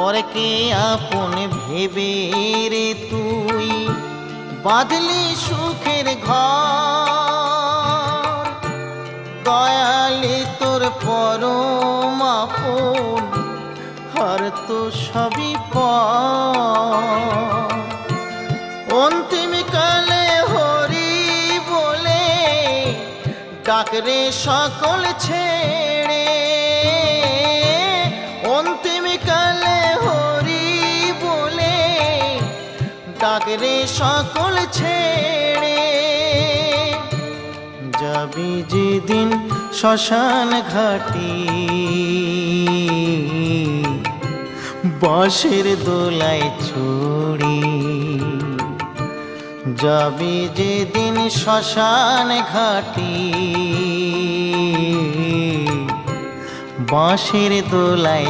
পরকে আপন ভেবে রে তুই বাঁধলি সুখের ঘর। দয়ালি তোর পরম আপন আর তো সবই পর। অন্তিম কালে হরি বলে ডাকরে সকল ছেড়ে। অন্তিম কালে হরি বলে ডাকরে সকল ছেড়ে। যাবি যেদিন শ্মশান ঘাটি বাঁশের দোলায় ছড়ি। যাবি যেদিন শ্মশান ঘাটি বাঁশের দোলায়